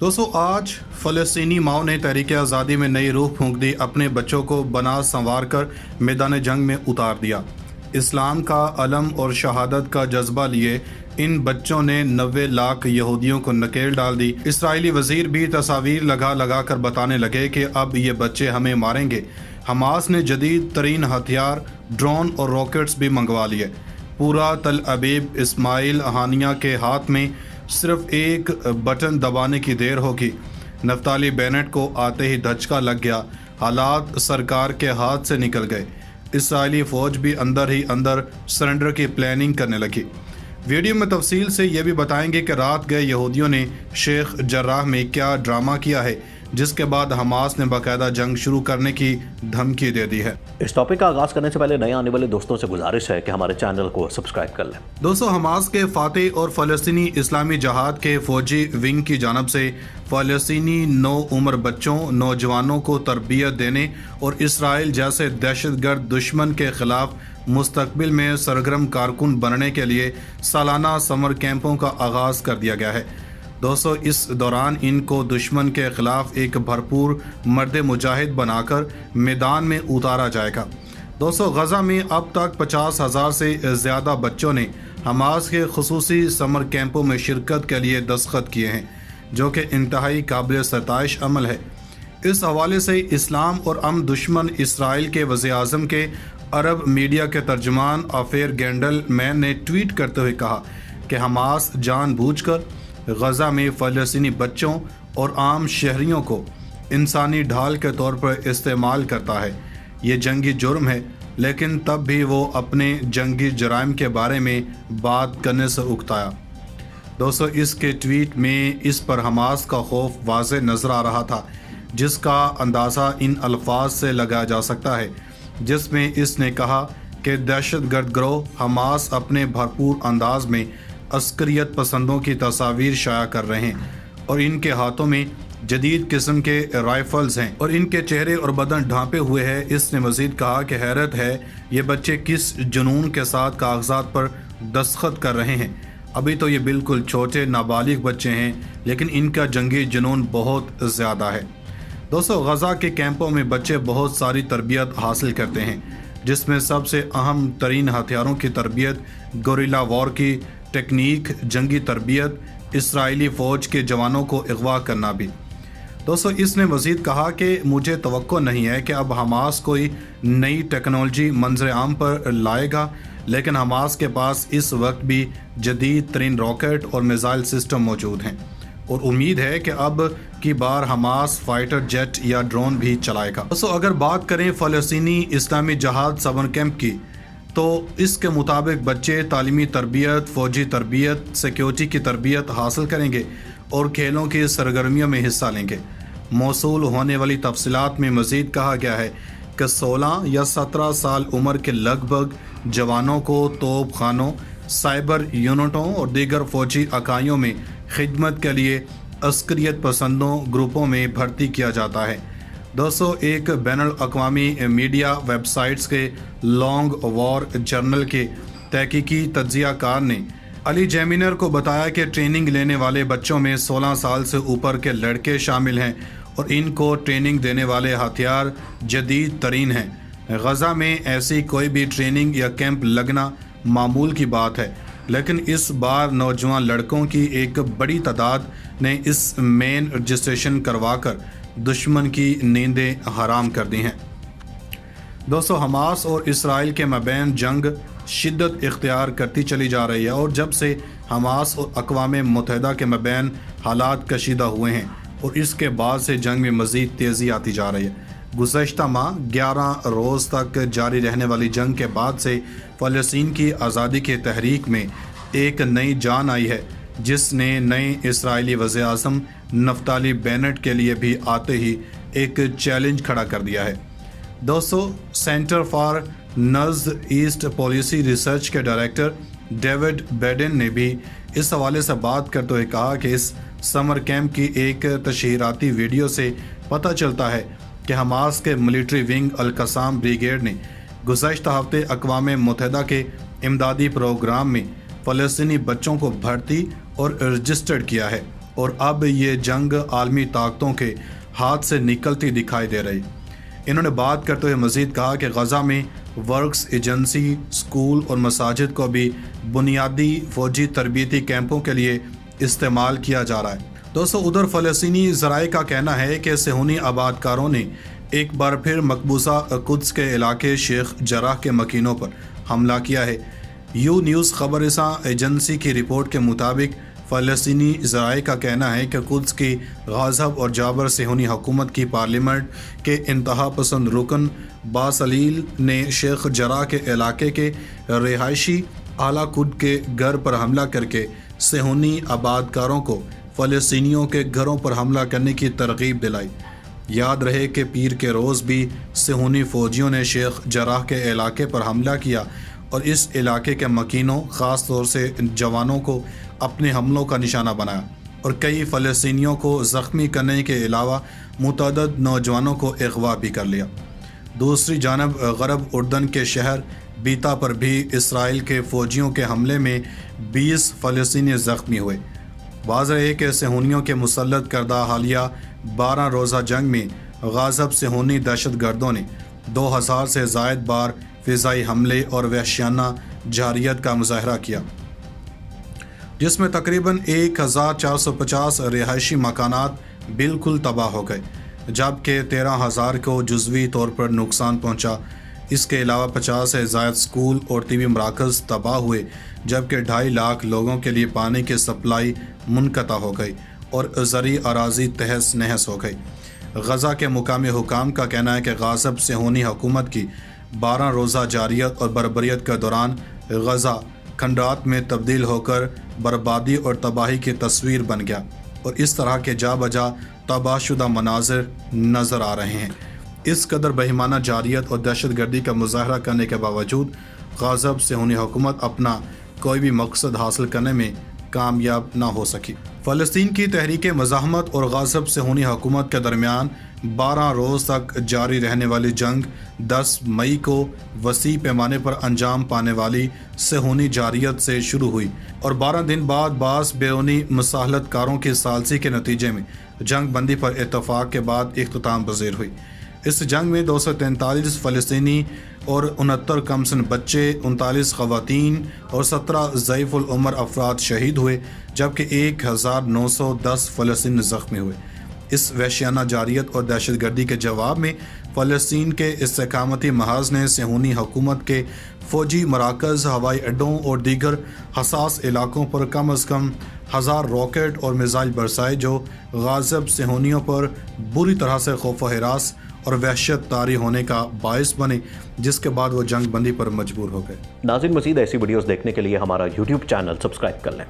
दोस्तों आज फ़लस्तीनी माओ ने तहरीक आज़ादी में नई रूह फूंक दी, अपने बच्चों को बना संवार कर मैदान जंग में उतार दिया। इस्लाम का अलम और शहादत का जज्बा लिए इन बच्चों ने 90 लाख यहूदियों को नकेल डाल दी। इस्राएली वजीर भी तस्वीर लगा लगा कर बताने लगे कि अब ये बच्चे हमें मारेंगे। हमास ने जदीद तरीन हथियार, ड्रोन और रॉकेट्स भी मंगवा लिए। पूरा तल अबीब इस्माइल हानिया के हाथ में सिर्फ एक बटन दबाने की देर होगी। नफ्ताली बेनेट को आते ही धचका लग गया, हालात सरकार के हाथ से निकल गए। इस्राएली फ़ौज भी अंदर ही अंदर सरेंडर की प्लानिंग करने लगी। वीडियो में तफसील से ये भी बताएंगे कि रात गए यहूदियों ने शेख जर्राह में क्या ड्रामा किया है, जिसके बाद हमास ने बाकायदा जंग शुरू करने की धमकी दे दी है। इस टॉपिक का आगाज करने से पहले नए आने वाले दोस्तों से गुजारिश है कि हमारे चैनल को सब्सक्राइब कर लें। दोस्तों हमास के फातेह और फ़लस्तीनी इस्लामी जहाद के फौजी विंग की जानब से फ़लस्तीनी नौ उम्र बच्चों, नौजवानों को तरबियत देने और इसराइल जैसे दहशतगर्द दुश्मन के खिलाफ मुस्तकबिल में सरगर्म कारकुन बनने के लिए सालाना समर कैंपों का आगाज़ कर दिया गया है। दोस्तों इस दौरान इनको दुश्मन के खिलाफ एक भरपूर मर्द मुजाहिद बनाकर मैदान में उतारा जाएगा। दोस्तों गज़ा में अब तक 50,000 से ज़्यादा बच्चों ने हमास के खुसूसी समर कैंपों में शिरकत के लिए दस्तखत किए हैं, जो कि इंतहाई काबिल सताइश अमल है। इस हवाले से इस्लाम और अमन दुश्मन इसराइल के वज़ीर-ए-आज़म के अरब मीडिया के तर्जुमान अफेर गेंडल मैन ने ट्वीट करते हुए कहा कि हमास जानबूझकर गज़ा में फ़लस्तीनी बच्चों और आम शहरियों को इंसानी ढाल के तौर पर इस्तेमाल करता है। ये जंगी जुर्म है, लेकिन तब भी वो अपने जंगी जराइम के बारे में बात करने से उकताया। दोस्तों इसके ट्वीट में इस पर हमास का खौफ वाज़े नज़र आ रहा था, जिसका अंदाज़ा इन अल्फाज से लगाया जा सकता है, जिसमें इसने कहा कि दहशतगर्द गिरोह हमास अपने भरपूर अंदाज में अस्करियत पसंदों की तस्वीर शाया कर रहे हैं और इनके हाथों में जदीद किस्म के राइफल्स हैं और इनके चेहरे और बदन ढांपे हुए हैं। इसने मज़ीद कहा कि हैरत है ये बच्चे किस जुनून के साथ कागजात पर दस्तखत कर रहे हैं। अभी तो ये बिल्कुल छोटे नाबालिग बच्चे हैं, लेकिन इनका जंगी जुनून बहुत ज़्यादा है। दोस्तों गज़ा के कैंपों में बच्चे बहुत सारी तरबियत हासिल करते हैं, जिसमें सबसे अहम तरीन हथियारों की तरबियत, गोरिल्ला वॉर की टेक्निक, जंगी तरबियत, इसराइली फ़ौज के जवानों को अगवा करना भी। दोस्तों इसने मज़ीद कहा कि मुझे तवक्को नहीं है कि अब हमास कोई नई टेक्नोलॉजी मंजर आम पर लाएगा, लेकिन हमास के पास इस वक्त भी जदीद तरीन रॉकेट और मिसाइल सिस्टम मौजूद हैं और उम्मीद है कि अब की बार हमास फाइटर जेट या ड्रोन भी चलाएगा। दोस्तों अगर बात करें फ़लस्तीनी इस्लामी जहाद समर कैंप की, तो इसके मुताबिक बच्चे तालीमी तरबियत, फ़ौजी तरबियत, सिक्योरिटी की तरबियत हासिल करेंगे और खेलों की सरगर्मियों में हिस्सा लेंगे। मौसूल होने वाली तफसीलात में मज़ीद कहा गया है कि 16 या 17 साल उम्र के लगभग जवानों को तोप खानों, साइबर यूनिटों और दीगर फ़ौजी इकाइयों में खिदमत के लिए अस्करियत पसंदों ग्रुपों में भर्ती किया जाता है। दोस्तों एक बैनुल-अक़वामी मीडिया वेबसाइट्स के लॉन्ग वॉर जर्नल के तहकीकी तज्ज़ियाकार ने अली जैमिनर को बताया कि ट्रेनिंग लेने वाले बच्चों में 16 साल से ऊपर के लड़के शामिल हैं और इनको ट्रेनिंग देने वाले हथियार जदीद तरीन हैं। गज़ा में ऐसी कोई भी ट्रेनिंग या कैंप लगना मामूल की बात है, लेकिन इस बार नौजवान लड़कों की एक बड़ी तादाद ने इस मेन रजिस्ट्रेशन करवाकर दुश्मन की नींदें हराम कर दी हैं। दोस्तों हमास और इसराइल के मबैन जंग शिद्दत इख्तियार करती चली जा रही है और जब से हमास और अक़वाम मुत्तहिदा के मबैन हालात कशीदा हुए हैं और इसके बाद से जंग में मज़ीद तेज़ी आती जा रही है। गुज़श्ता माह 11 रोज़ तक जारी रहने वाली जंग के बाद से फ़लस्तीन की आज़ादी की तहरीक में एक नई जान आई है, जिसने नए इसराइली वज़ीर-ए-आज़म नफ्ताली बेनेट के लिए भी आते ही एक चैलेंज खड़ा कर दिया है। दोस्तों center for near east policy research के डायरेक्टर डेविड बेडेन ने भी इस हवाले से बात करते हुए कहा कि इस समर कैंप की एक तशहीराती वीडियो से पता चलता है कि हमास के मिलिट्री विंग अल-कसाम ब्रिगेड ने गुज़श्ता हफ्ते अक़वाम मुत्तहिदा के इमदादी प्रोग्राम में फ़लस्तीनी बच्चों को भर्ती और रजिस्टर्ड किया है। اور اب یہ جنگ عالمی طاقتوں کے ہاتھ سے نکلتی دکھائی دے رہی۔ انہوں نے بات کرتے ہوئے مزید کہا کہ غزہ میں ورکس ایجنسی، اسکول اور مساجد کو بھی بنیادی فوجی تربیتی کیمپوں کے لیے استعمال کیا جا رہا ہے۔ دوستو، ادھر فلسطینی ذرائع کا کہنا ہے کہ صہیونی آباد کاروں نے ایک بار پھر مقبوضہ قدس کے علاقے شیخ جراح کے مکینوں پر حملہ کیا ہے۔ یو نیوز خبر رساں ایجنسی کی رپورٹ کے مطابق فلسطینی ذرائع کا کہنا ہے کہ قدس کی غاضب اور جابر صہیونی حکومت کی پارلیمنٹ کے انتہا پسند رکن باسلیل نے شیخ جراح کے علاقے کے رہائشی اعلیٰ کڈ کے گھر پر حملہ کر کے صہیونی آباد کاروں کو فلسطینیوں کے گھروں پر حملہ کرنے کی ترغیب دلائی۔ یاد رہے کہ پیر کے روز بھی صہیونی فوجیوں نے شیخ جراح کے علاقے پر حملہ کیا اور اس علاقے کے مکینوں، خاص طور سے جوانوں کو اپنے حملوں کا نشانہ بنایا اور کئی فلسطینیوں کو زخمی کرنے کے علاوہ متعدد نوجوانوں کو اغوا بھی کر لیا۔ دوسری جانب غرب اردن کے شہر بیتا پر بھی اسرائیل کے فوجیوں کے حملے میں 20 فلسطینی زخمی ہوئے۔ واضح ہے کہ صہیونیوں کے مسلط کردہ حالیہ 12 روزہ جنگ میں غاضب صہیونی دہشت گردوں نے 2000 سے زائد بار فضائی حملے اور وحشیانہ جارحیت کا مظاہرہ کیا، جس میں تقریباً 1450 رہائشی مکانات بالکل تباہ ہو گئے، جبکہ 13,000 کو جزوی طور پر نقصان پہنچا۔ اس کے علاوہ 50 سے زائد اسکول اور طبی مراکز تباہ ہوئے، جبکہ 2.5 لاکھ لوگوں کے لیے پانی کی سپلائی منقطع ہو گئی اور زرعی اراضی تہس نہس ہو گئی۔ غزہ کے مقامی حکام کا کہنا ہے کہ غاصب صہیونی حکومت کی 12 روزہ جارحیت اور بربریت کے دوران غزہ کھنڈرات میں تبدیل ہو کر بربادی اور تباہی کی تصویر بن گیا اور اس طرح کے جا بجا تباہ شدہ مناظر نظر آ رہے ہیں۔ اس قدر بہیمانہ جارحیت اور دہشت گردی کا مظاہرہ کرنے کے باوجود غاضب صہیونی حکومت اپنا کوئی بھی مقصد حاصل کرنے میں کامیاب نہ ہو سکی۔ فلسطین کی تحریک مزاحمت اور غاضب صہیونی حکومت کے درمیان 12 روز تک جاری رہنے والی جنگ 10 مئی کو وسیع پیمانے پر انجام پانے والی صہیونی جارحیت سے شروع ہوئی اور 12 دن بعد بعض بیرونی مصالحت کاروں کی ثالثی کے نتیجے میں جنگ بندی پر اتفاق کے بعد اختتام پذیر ہوئی۔ اس جنگ میں 243 فلسطینی اور 69 کم سن بچے، 39 خواتین اور 17 ضعیف العمر افراد شہید ہوئے، جبکہ 1910 فلسطینی زخمی ہوئے۔ اس وحشیانہ جارحیت اور دہشت گردی کے جواب میں فلسطین کے استحکامتی محاذ نے صہیونی حکومت کے فوجی مراکز، ہوائی اڈوں اور دیگر حساس علاقوں پر کم از کم 1000 راکٹ اور میزائل برسائے، جو غاضب صہیونیوں پر بری طرح سے خوف و ہراس اور وحشت طاری ہونے کا باعث بنے، جس کے بعد وہ جنگ بندی پر مجبور ہو گئے۔ ناظرین، مزید ایسی ویڈیوز دیکھنے کے لیے ہمارا YouTube چینل سبسکرائب کر لیں۔